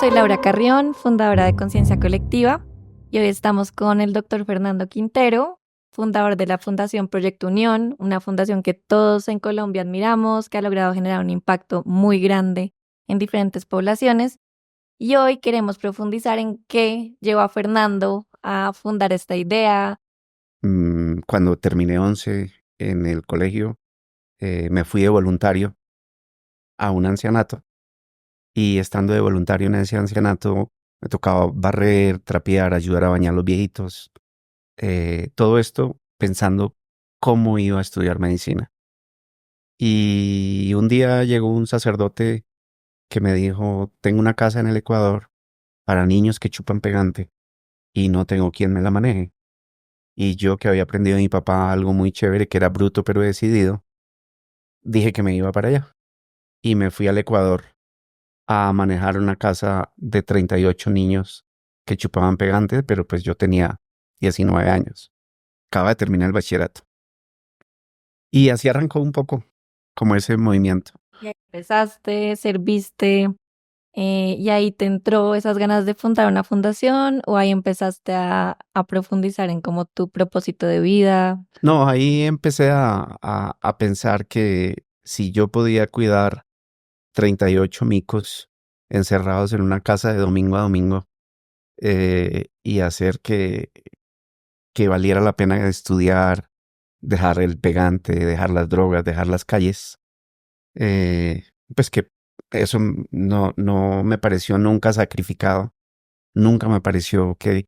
soy Laura Carrión, fundadora de Conciencia Colectiva, y hoy estamos con el doctor Fernando Quintero, fundador de la Fundación Proyecto Unión, una fundación que todos en Colombia admiramos, que ha logrado generar un impacto muy grande en diferentes poblaciones. Y hoy queremos profundizar en qué llevó a Fernando a fundar esta idea. Cuando terminé 11 en el colegio, me fui de voluntario a un ancianato y estando de voluntario en ese ancianato me tocaba barrer, trapear, ayudar a bañar a los viejitos. Todo esto pensando cómo iba a estudiar medicina. Y un día llegó un sacerdote que me dijo, tengo una casa en el Ecuador para niños que chupan pegante y no tengo quien me la maneje. Y yo, que había aprendido de mi papá algo muy chévere, que era bruto pero decidido, dije que me iba para allá. Y me fui al Ecuador a manejar una casa de 38 niños que chupaban pegante, pero pues yo tenía 19 años. Acaba de terminar el bachillerato. Y así arrancó un poco como ese movimiento. Y ahí empezaste, serviste, y ahí te entró esas ganas de fundar una fundación, o ahí empezaste a profundizar en como tu propósito de vida. No, ahí empecé a pensar que si yo podía cuidar 38 micos encerrados en una casa de domingo a domingo, y hacer que valiera la pena estudiar, dejar el pegante, dejar las drogas, dejar las calles, pues que eso no me pareció nunca sacrificado, nunca me pareció que,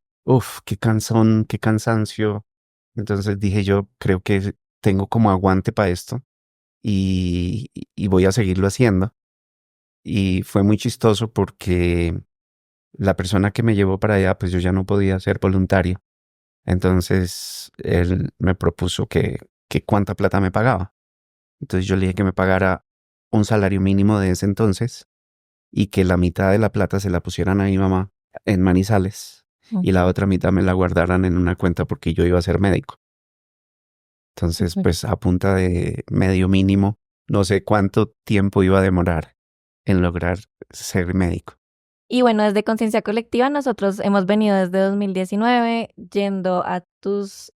qué cansón, qué cansancio. Entonces dije yo, creo que tengo como aguante para esto y voy a seguirlo haciendo. Y fue muy chistoso porque la persona que me llevó para allá, pues yo ya no podía ser voluntario. Entonces él me propuso que cuánta plata me pagaba. Entonces yo le dije que me pagara un salario mínimo de ese entonces y que la mitad de la plata se la pusieran a mi mamá en Manizales y la otra mitad me la guardaran en una cuenta porque yo iba a ser médico. Entonces, pues a punta de medio mínimo, no sé cuánto tiempo iba a demorar en lograr ser médico. Y bueno, desde Conciencia Colectiva nosotros hemos venido desde 2019 yendo a tus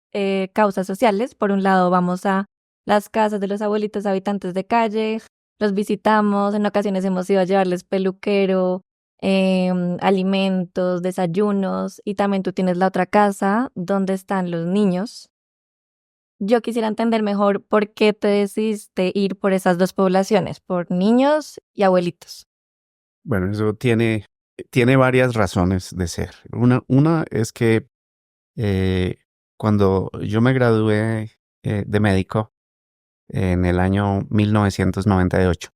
causas sociales. Por un lado vamos a las casas de los abuelitos habitantes de calle, los visitamos, en ocasiones hemos ido a llevarles peluquero, alimentos, desayunos, y también tú tienes la otra casa donde están los niños. Yo quisiera entender mejor por qué te decidiste ir por esas dos poblaciones, por niños y abuelitos. Bueno, eso tiene varias razones de ser. Una es que cuando yo me gradué de médico en el año 1998,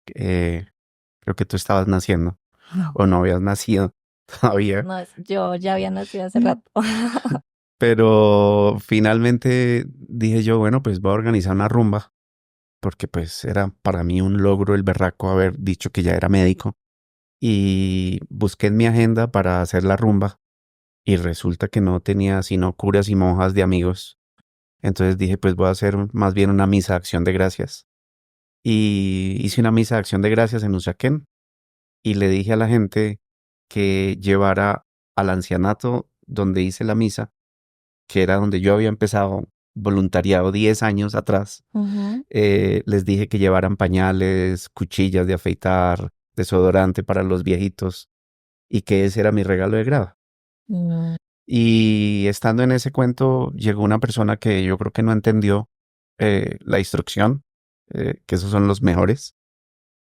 creo que tú estabas naciendo o no habías nacido todavía, No, yo ya había nacido hace rato. pero finalmente dije yo, bueno, pues voy a organizar una rumba, porque pues era para mí un logro el berraco haber dicho que ya era médico. Y busqué en mi agenda para hacer la rumba y resulta que no tenía sino curas y monjas de amigos. Entonces dije, pues voy a hacer más bien una misa de acción de gracias. Y hice una misa de acción de gracias en Usaquén y le dije a la gente que llevara al ancianato donde hice la misa, que era donde yo había empezado voluntariado 10 años atrás. Les dije que llevaran pañales, cuchillas de afeitar, desodorante para los viejitos y que ese era mi regalo de grado. Y estando en ese cuento llegó una persona que yo creo que no entendió la instrucción, que esos son los mejores,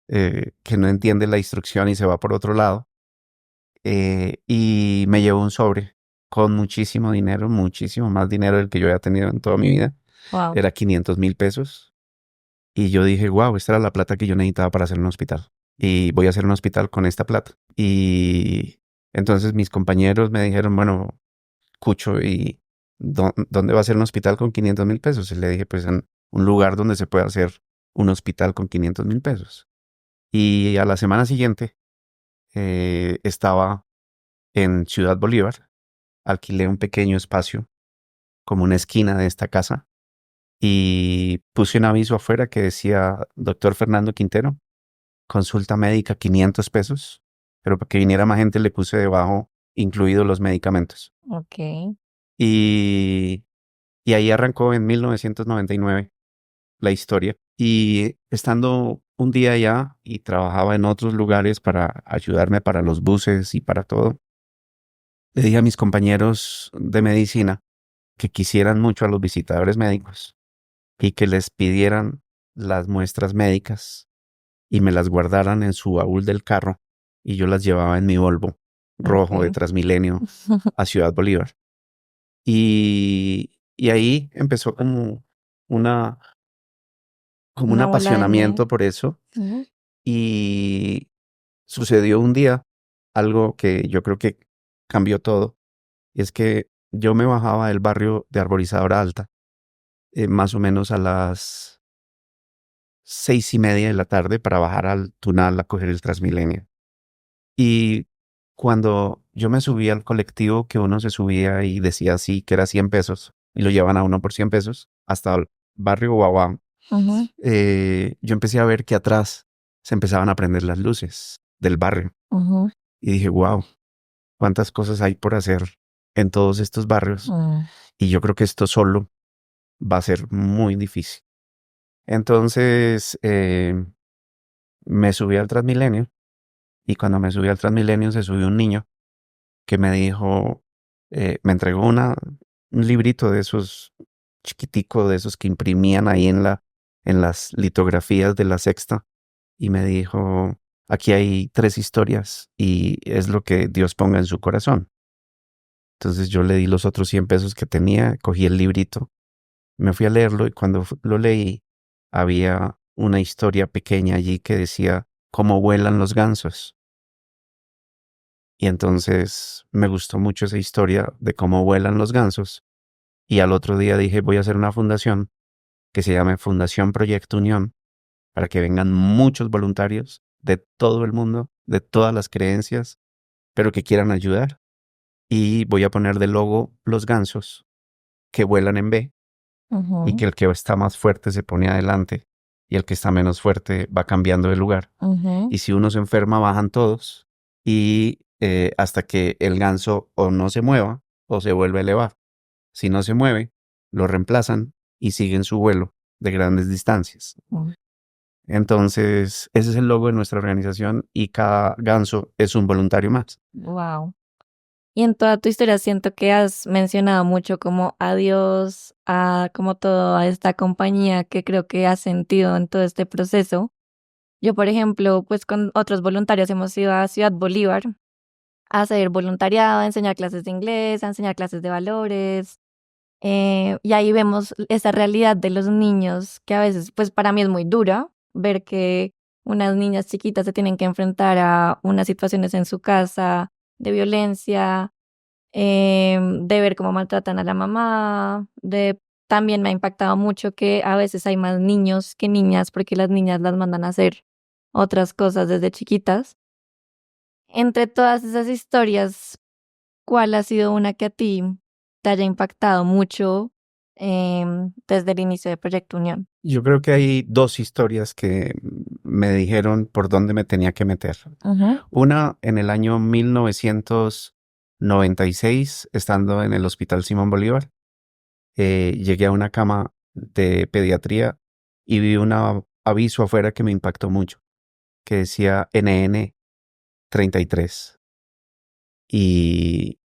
que no entiende la instrucción y se va por otro lado. Y me llevó un sobre con muchísimo dinero, muchísimo más dinero del que yo había tenido en toda mi vida. Wow. Era 500.000 pesos. Y yo dije, wow, esta era la plata que yo necesitaba para hacer un hospital. Y voy a hacer un hospital con esta plata. Y entonces mis compañeros me dijeron, bueno, Cucho, ¿y dónde va a ser un hospital con 500.000 pesos? Y le dije, pues en un lugar donde se pueda hacer un hospital con 500.000 pesos. Y a la semana siguiente estaba en Ciudad Bolívar, alquilé un pequeño espacio, como una esquina de esta casa, y puse un aviso afuera que decía, doctor Fernando Quintero, consulta médica 500 pesos, pero para que viniera más gente le puse debajo incluidos los medicamentos. Ok. Y, y ahí arrancó en 1999 la historia. Y estando un día allá y trabajaba en otros lugares para ayudarme para los buses y para todo, le dije a mis compañeros de medicina que quisieran mucho a los visitadores médicos y que les pidieran las muestras médicas y me las guardaran en su baúl del carro y yo las llevaba en mi Volvo rojo de Ok. Transmilenio a Ciudad Bolívar. Y ahí empezó una, como un Una bola de nieve. apasionamiento por eso Ujú. y sucedió un día algo que yo creo que cambió todo y es que yo me bajaba del barrio de Arborizadora Alta más o menos a las 6:30 de la tarde para bajar al Tunal a coger el Transmilenio. Y cuando yo me subí al colectivo, que uno se subía y decía así que era 100 pesos y lo llevan a uno por 100 pesos hasta el barrio Guaguán, Ujú. yo empecé a ver que atrás se empezaban a prender las luces del barrio Ujú. y dije, wow, cuántas cosas hay por hacer en todos estos barrios Mm. y yo creo que esto solo va a ser muy difícil. Entonces me subí al Transmilenio y cuando me subí al Transmilenio se subió un niño que me dijo, me entregó un librito de esos chiquitico, de esos que imprimían ahí en las litografías de la Sexta, y me dijo, aquí hay 3 historias y es lo que Dios ponga en su corazón. Entonces yo le di los otros 100 pesos que tenía, cogí el librito, me fui a leerlo y cuando lo leí había una historia pequeña allí que decía cómo vuelan los gansos. Y entonces me gustó mucho esa historia de cómo vuelan los gansos. Y al otro día dije, voy a hacer una fundación que se llame Fundación Proyecto Unión, para que vengan muchos voluntarios de todo el mundo, de todas las creencias, pero que quieran ayudar. Y voy a poner de logo los gansos que vuelan en B y Ujú. que el que está más fuerte se pone adelante y el que está menos fuerte va cambiando de lugar. Ujú. Y si uno se enferma, bajan todos y hasta que el ganso o no se mueva o se vuelve a elevar. Si no se mueve, lo reemplazan y siguen su vuelo de grandes distancias. Entonces, ese es el logo de nuestra organización y cada ganso es un voluntario más. Wow. Y en toda tu historia siento que has mencionado mucho como a Dios, a como toda esta compañía que creo que has sentido en todo este proceso. Yo, por ejemplo, pues con otros voluntarios hemos ido a Ciudad Bolívar a hacer voluntariado, a enseñar clases de inglés, a enseñar clases de valores. Y ahí vemos esa realidad de los niños que a veces, pues para mí es muy dura ver que unas niñas chiquitas se tienen que enfrentar a unas situaciones en su casa de violencia, de ver cómo maltratan a la mamá, también me ha impactado mucho que a veces hay más niños que niñas porque las niñas las mandan a hacer otras cosas desde chiquitas. Entre todas esas historias, ¿cuál ha sido una que a ti te haya impactado mucho desde el inicio de Proyecto Unión? Yo creo que hay 2 historias que me dijeron por dónde me tenía que meter. Ujú. Una en el año 1996, estando en el Hospital Simón Bolívar, llegué a una cama de pediatría y vi un aviso afuera que me impactó mucho, que decía NN 33. Y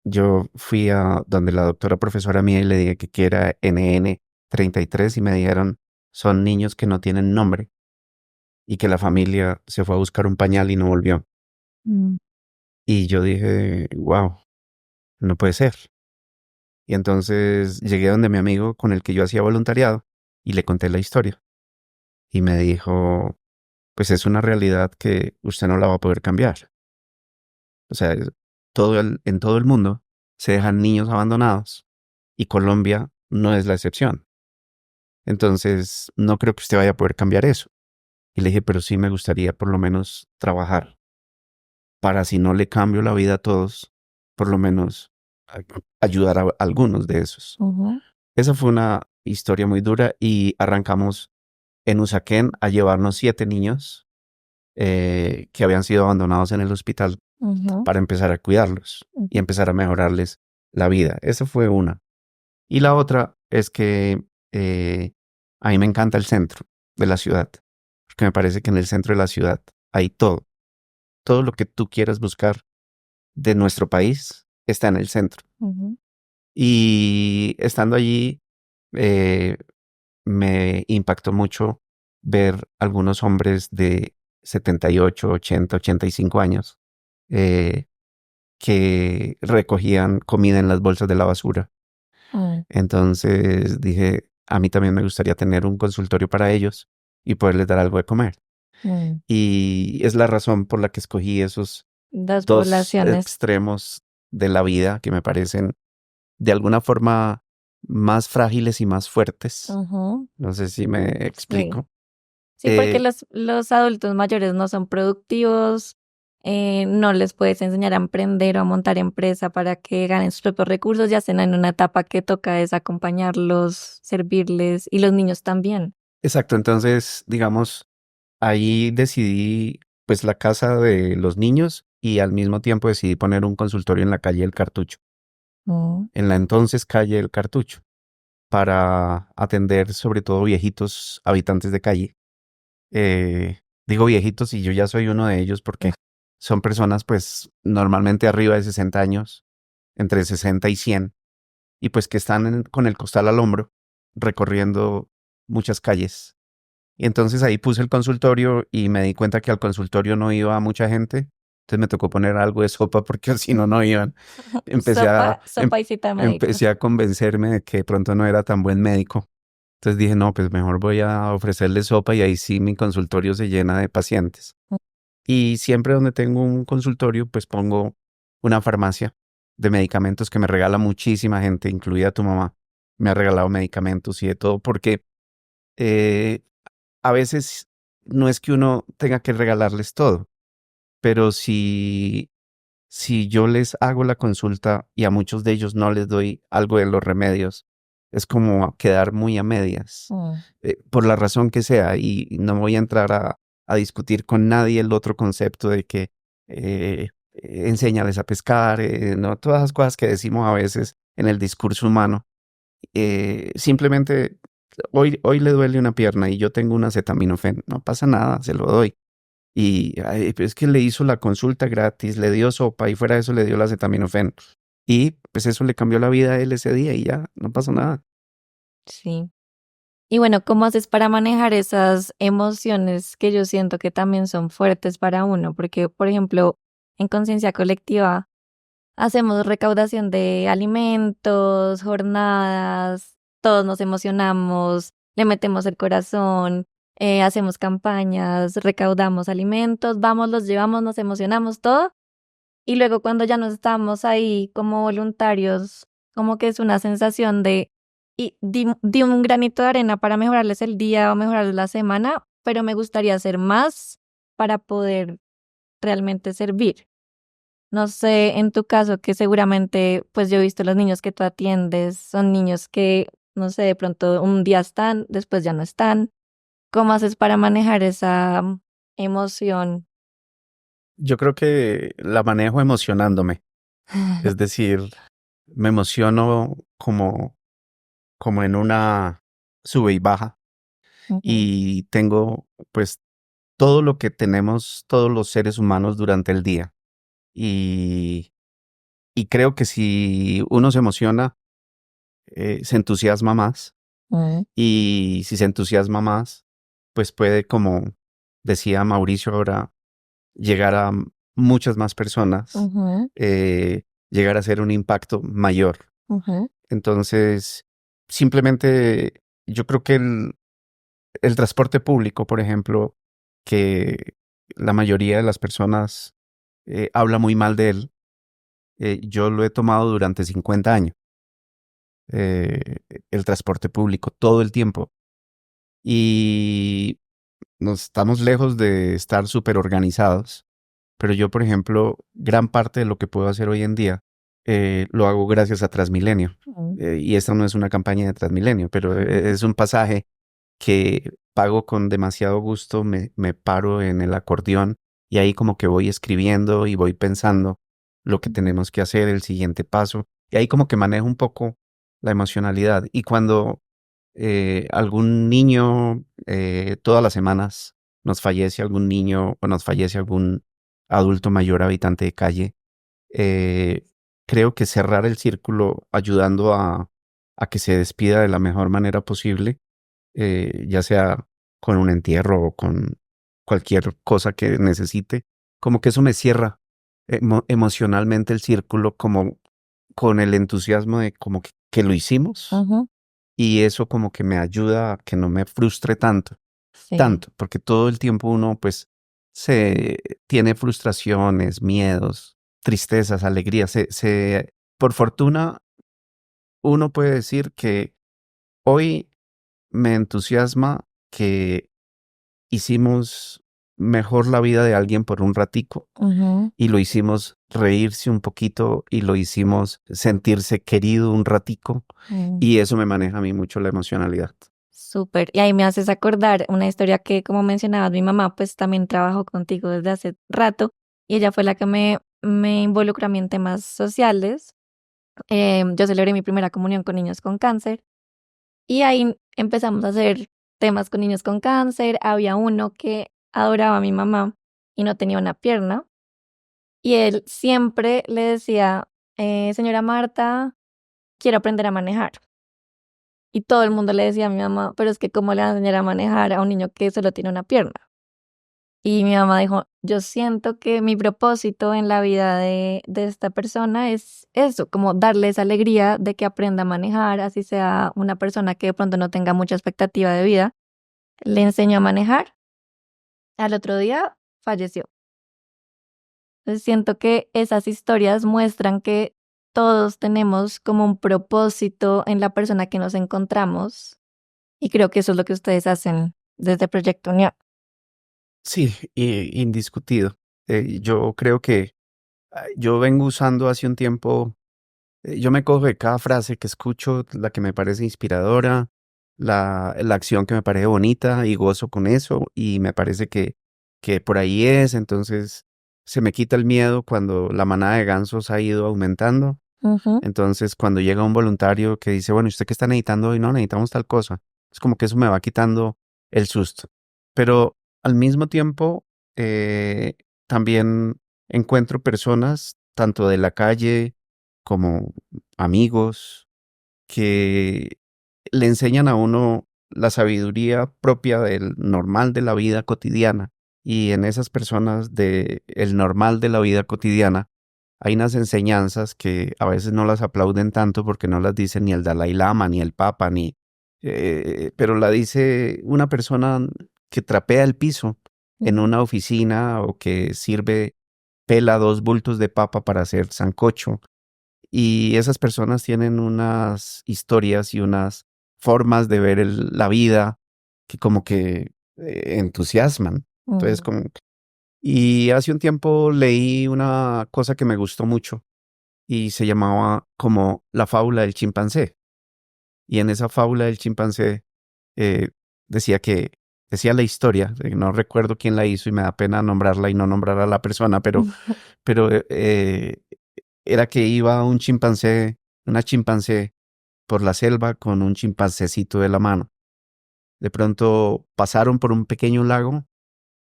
yo fui a donde la doctora profesora mía y le dije que era NN 33 y me dijeron, son niños que no tienen nombre y que la familia se fue a buscar un pañal y no volvió. Mm. Y yo dije, wow, no puede ser. Y entonces llegué donde mi amigo con el que yo hacía voluntariado y le conté la historia. Y me dijo, pues es una realidad que usted no la va a poder cambiar. O sea, en todo el mundo se dejan niños abandonados y Colombia no es la excepción. Entonces, no creo que usted vaya a poder cambiar eso. Y le dije, pero sí me gustaría por lo menos trabajar para si no le cambio la vida a todos, por lo menos a- ayudar a algunos de esos. Ujú. Esa fue una historia muy dura y arrancamos en Usaquén a llevarnos 7 niños que habían sido abandonados en el hospital Ujú, para empezar a cuidarlos y ujú, empezar a mejorarles la vida. Esa fue una. Y la otra es que a mí me encanta el centro de la ciudad, porque me parece que en el centro de la ciudad hay todo. Todo lo que tú quieras buscar de nuestro país está en el centro. ujú. Y estando allí, eh, me impactó mucho ver algunos hombres de 78, 80, 85 años eh, que recogían comida en las bolsas de la basura. Mm, Entonces dije, a mí también me gustaría tener un consultorio para ellos y poderles dar algo de comer. mm. Y es la razón por la que escogí esos Dos dos poblaciones. extremos de la vida que me parecen de alguna forma más frágiles y más fuertes. Ujú, No sé si me sí. explico. Sí, porque Eh, los adultos mayores no son productivos, no les puedes enseñar a emprender o a montar empresa para que ganen sus propios recursos, ya estén en una etapa que toca es acompañarlos, servirles, y los niños también. exacto, entonces, digamos, ahí decidí pues la casa de los niños y al mismo tiempo decidí poner un consultorio en la calle El Cartucho, Mm, en la entonces calle El Cartucho, para atender sobre todo viejitos habitantes de calle. Digo viejitos y yo ya soy uno de ellos porque son personas pues normalmente arriba de 60 años, entre 60 y 100, y pues que están con el costal al hombro recorriendo muchas calles. Y entonces ahí puse el consultorio y me di cuenta que al consultorio no iba mucha gente. Entonces me tocó poner algo de sopa porque si no, no iban. Empecé a, sopa y cita médica. empecé a convencerme de que de pronto no era tan buen médico. Entonces dije, no, pues mejor voy a ofrecerle sopa y ahí sí mi consultorio se llena de pacientes. Y siempre donde tengo un consultorio, pues pongo una farmacia de medicamentos que me regala muchísima gente, incluida tu mamá. Me ha regalado medicamentos y de todo, porque eh, a veces no es que uno tenga que regalarles todo, pero si yo les hago la consulta y a muchos de ellos no les doy algo de los remedios, es como quedar muy a medias, Mm, por la razón que sea, y no voy a entrar a discutir con nadie el otro concepto de que enséñales a pescar, no, todas las cosas que decimos a veces en el discurso humano. Simplemente hoy le duele una pierna y yo tengo un acetaminofén, no pasa nada, se lo doy. Y ay, pues es que le hizo la consulta gratis, le dio sopa y fuera de eso le dio la acetaminofén. Y pues eso le cambió la vida a él ese día y ya, no pasó nada. sí. Y bueno, ¿cómo haces para manejar esas emociones que yo siento que también son fuertes para uno? Porque, por ejemplo, en conciencia colectiva hacemos recaudación de alimentos, jornadas, todos nos emocionamos, le metemos el corazón, hacemos campañas, recaudamos alimentos, vamos, los llevamos, nos emocionamos, todo. Y luego cuando ya no estamos ahí como voluntarios, como que es una sensación de, y di un granito de arena para mejorarles el día o mejorarles la semana, pero me gustaría hacer más para poder realmente servir. No sé, en tu caso, que seguramente, pues yo he visto los niños que tú atiendes, son niños que, no sé, de pronto un día están, después ya no están. ¿Cómo haces para manejar esa emoción? Yo creo que la manejo emocionándome. Es decir, me emociono como en una sube y baja Ujú, y tengo pues todo lo que tenemos todos los seres humanos durante el día. Y, y creo que si uno se emociona, se entusiasma más. mm, Y si se entusiasma más, pues puede, como decía Mauricio ahora, llegar a muchas más personas, ujú, llegar a hacer un impacto mayor. ujú, Entonces, simplemente yo creo que el transporte público, por ejemplo, que la mayoría de las personas habla muy mal de él, yo lo he tomado durante 50 años, eh, el transporte público, todo el tiempo. Y nos estamos lejos de estar súper organizados, pero yo, por ejemplo, gran parte de lo que puedo hacer hoy en día lo hago gracias a Transmilenio. mm, Y esta no es una campaña de Transmilenio, pero es un pasaje que pago con demasiado gusto, me paro en el acordeón y ahí como que voy escribiendo y voy pensando lo que tenemos que hacer, el siguiente paso, y ahí como que manejo un poco la emocionalidad. Y cuando algún niño, todas las semanas nos fallece algún niño o nos fallece algún adulto mayor habitante de calle, eh, creo que cerrar el círculo ayudando a que se despida de la mejor manera posible, ya sea con un entierro o con cualquier cosa que necesite, como que eso me cierra emocionalmente el círculo, como con el entusiasmo de como que lo hicimos, Ujú, y eso como que me ayuda a que no me frustre tanto, sí. porque todo el tiempo uno pues se tiene frustraciones, miedos, tristezas, alegrías. Por fortuna, uno puede decir que hoy me entusiasma que hicimos mejor la vida de alguien por un ratico Ujú, y lo hicimos reírse un poquito y lo hicimos sentirse querido un ratico, mm, y eso me maneja a mí mucho la emocionalidad. súper. Y ahí me haces acordar una historia que, como mencionabas, mi mamá pues también trabajó contigo desde hace rato y ella fue la que me involucró a mí en temas sociales. Yo celebré mi primera comunión con niños con cáncer y ahí empezamos a hacer temas con niños con cáncer. Había uno que adoraba a mi mamá y no tenía una pierna y él siempre le decía, señora Marta, quiero aprender a manejar. Y todo el mundo le decía a mi mamá, pero es que cómo le va a enseñar a manejar a un niño que solo tiene una pierna. Y mi mamá dijo, yo siento que mi propósito en la vida de esta persona es eso, como darle esa alegría de que aprenda a manejar, así sea una persona que de pronto no tenga mucha expectativa de vida. Le enseñó a manejar, al otro día falleció. Entonces siento que esas historias muestran que todos tenemos como un propósito en la persona que nos encontramos y creo que eso es lo que ustedes hacen desde Proyecto Unión. Sí, indiscutido. Yo creo que yo vengo usando hace un tiempo. Yo me cojo de cada frase que escucho, la que me parece inspiradora, la acción que me parece bonita y gozo con eso, y me parece que por ahí es. Entonces se me quita el miedo cuando la manada de gansos ha ido aumentando. Ujú, Entonces cuando llega un voluntario que dice, bueno, ¿usted qué está necesitando hoy? No, necesitamos tal cosa. Es como que eso me va quitando el susto. Pero al mismo tiempo, eh, también encuentro personas, tanto de la calle como amigos, que le enseñan a uno la sabiduría propia del normal de la vida cotidiana. Y en esas personas de el normal de la vida cotidiana hay unas enseñanzas que a veces no las aplauden tanto porque no las dice ni el Dalai Lama, ni el Papa, pero la dice una persona que trapea el piso en ujú, una oficina o que pela 2 bultos de papa para hacer sancocho. Y esas personas tienen unas historias y unas formas de ver la vida que como que entusiasman. Entonces, mm, y hace un tiempo leí una cosa que me gustó mucho y se llamaba como la fábula del chimpancé. Y en esa fábula del chimpancé eh, decía decía la historia, no recuerdo quién la hizo y me da pena nombrarla y no nombrar a la persona, pero era que iba una chimpancé por la selva con un chimpancecito de la mano. De pronto pasaron por un pequeño lago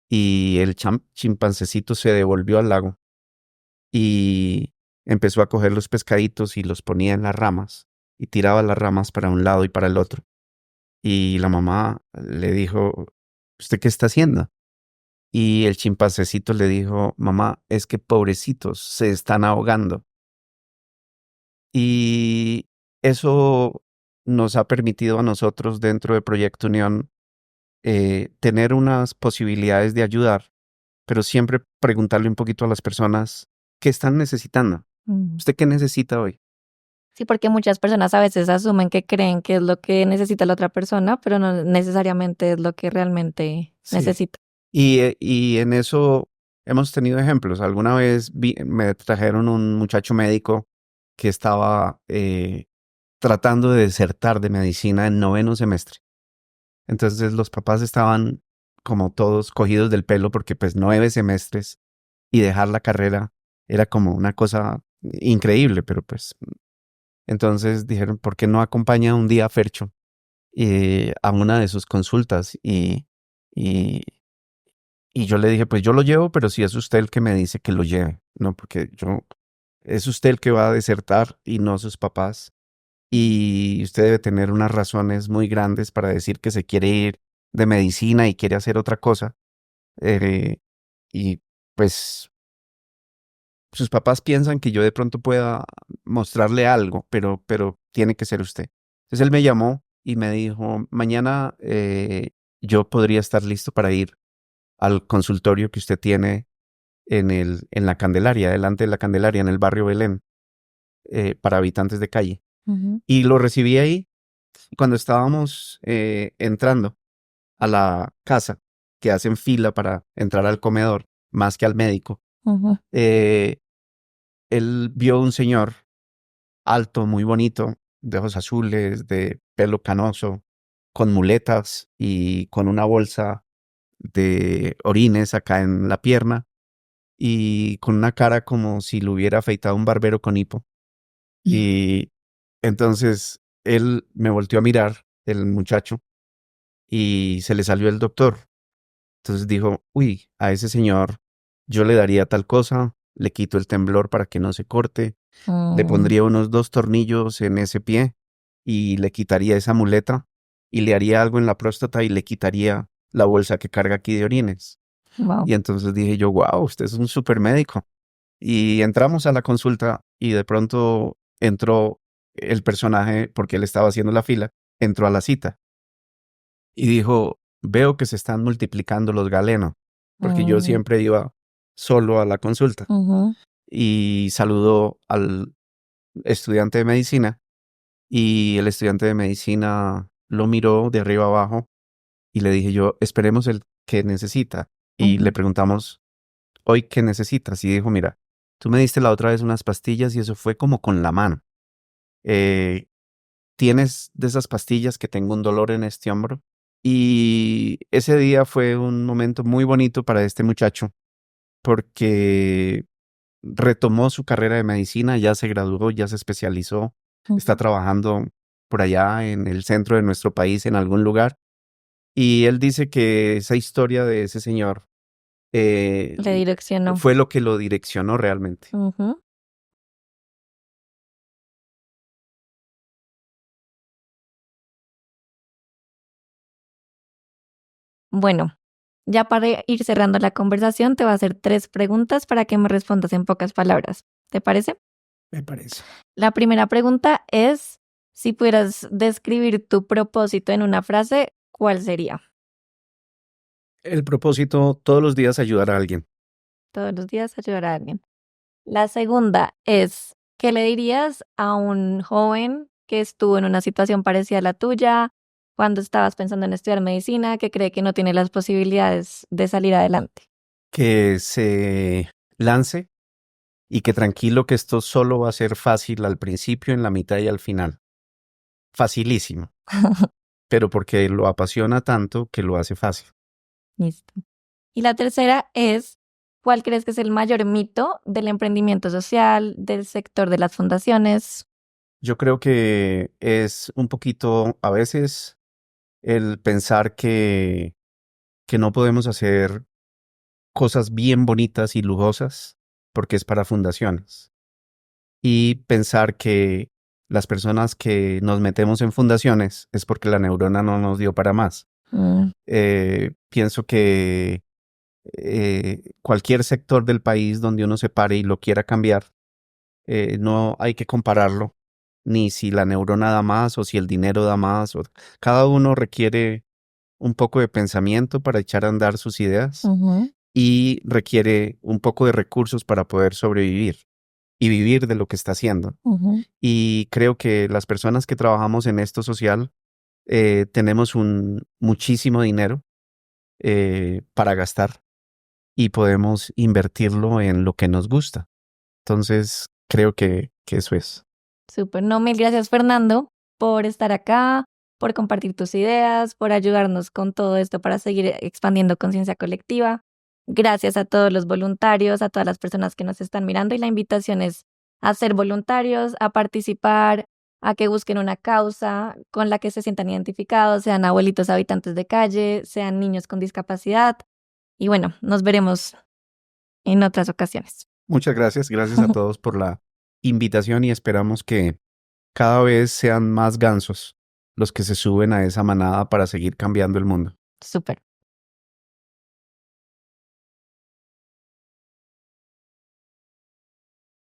y el chimpancecito se devolvió al lago y empezó a coger los pescaditos y los ponía en las ramas y tiraba las ramas para un lado y para el otro. Y la mamá le dijo, ¿usted qué está haciendo? Y el chimpancecito le dijo, mamá, es que pobrecitos se están ahogando. Y eso nos ha permitido a nosotros dentro de Proyecto Unión tener unas posibilidades de ayudar, pero siempre preguntarle un poquito a las personas qué están necesitando. mm. ¿Usted qué necesita hoy? Sí, porque muchas personas a veces asumen que creen que es lo que necesita la otra persona, pero no necesariamente es lo que realmente Sí. necesita. Y en eso hemos tenido ejemplos. Alguna vez me trajeron un muchacho médico que estaba tratando de desertar de medicina en 9º semestre. Entonces los papás estaban como todos cogidos del pelo porque pues 9 semestres y dejar la carrera era como una cosa increíble, pero pues entonces dijeron, ¿por qué no acompaña un día a Fercho a una de sus consultas? Y, y yo le dije, pues yo lo llevo, pero si es usted el que me dice que lo lleve, ¿no? Porque es usted el que va a desertar y no sus papás. Y usted debe tener unas razones muy grandes para decir que se quiere ir de medicina y quiere hacer otra cosa. Eh, y pues sus papás piensan que yo de pronto pueda mostrarle algo, pero tiene que ser usted. Entonces él me llamó y me dijo, mañana yo podría estar listo para ir al consultorio que usted tiene en la Candelaria, delante de la Candelaria, en el barrio Belén, para habitantes de calle. Ujú, Y lo recibí ahí cuando estábamos entrando a la casa, que hacen fila para entrar al comedor, más que al médico. ujú. eh, Él vio un señor alto, muy bonito, de ojos azules, de pelo canoso, con muletas y con una bolsa de orines acá en la pierna y con una cara como si lo hubiera afeitado un barbero con hipo. Y entonces él me volteó a mirar, el muchacho, y se le salió el doctor. Entonces dijo, uy, a ese señor yo le daría tal cosa, le quito el temblor para que no se corte, le Mm, pondría unos 2 tornillos en ese pie y le quitaría esa muleta y le haría algo en la próstata y le quitaría la bolsa que carga aquí de orines. wow. Y entonces dije yo, wow, usted es un super médico. Y entramos a la consulta y de pronto entró el personaje, porque él estaba haciendo la fila, entró a la cita y dijo, veo que se están multiplicando los galenos, porque yo Mm, siempre iba solo a la consulta. ujú, Y saludó al estudiante de medicina y el estudiante de medicina lo miró de arriba abajo y le dije yo, esperemos el que necesita. Y le ujú. preguntamos, ¿hoy qué necesitas? Y dijo, mira, tú me diste la otra vez unas pastillas y eso fue como con la mano. Eh, ¿Tienes de esas pastillas que tengo un dolor en este hombro? Y ese día fue un momento muy bonito para este muchacho porque retomó su carrera de medicina, ya se graduó, ya se especializó, está Ujú. trabajando por allá en el centro de nuestro país, en algún lugar. Y él dice que esa historia de ese señor eh, Le direccionó. fue lo que lo direccionó realmente. Ujú. Bueno, ya para ir cerrando la conversación, te voy a hacer 3 preguntas para que me respondas en pocas palabras. ¿Te parece? Me parece. La primera pregunta es, si pudieras describir tu propósito en una frase, ¿cuál sería? El propósito, todos los días ayudar a alguien. Todos los días ayudar a alguien. La segunda es, ¿qué le dirías a un joven que estuvo en una situación parecida a la tuya cuando estabas pensando en estudiar medicina, que cree que no tiene las posibilidades de salir adelante? Que se lance y que tranquilo que esto solo va a ser fácil al principio, en la mitad y al final. Facilísimo, pero porque lo apasiona tanto que lo hace fácil. Listo. Y la tercera es, ¿cuál crees que es el mayor mito del emprendimiento social, del sector de las fundaciones? Yo creo que es un poquito, a veces, el pensar que no podemos hacer cosas bien bonitas y lujosas porque es para fundaciones. Y pensar que las personas que nos metemos en fundaciones es porque la neurona no nos dio para más. Mm, Pienso que cualquier sector del país donde uno se pare y lo quiera cambiar, no hay que compararlo, ni si la neurona da más o si el dinero da más. Cada uno requiere un poco de pensamiento para echar a andar sus ideas ujú, y requiere un poco de recursos para poder sobrevivir y vivir de lo que está haciendo. ujú. Y creo que las personas que trabajamos en esto social tenemos un muchísimo dinero para gastar y podemos invertirlo en lo que nos gusta. Entonces, creo que eso es. Súper. No, mil gracias, Fernando, por estar acá, por compartir tus ideas, por ayudarnos con todo esto para seguir expandiendo conciencia colectiva. Gracias a todos los voluntarios, a todas las personas que nos están mirando, y la invitación es a ser voluntarios, a participar, a que busquen una causa con la que se sientan identificados, sean abuelitos habitantes de calle, sean niños con discapacidad. Y bueno, nos veremos en otras ocasiones. Muchas gracias. Gracias a todos por la invitación y esperamos que cada vez sean más gansos los que se suben a esa manada para seguir cambiando el mundo. Súper.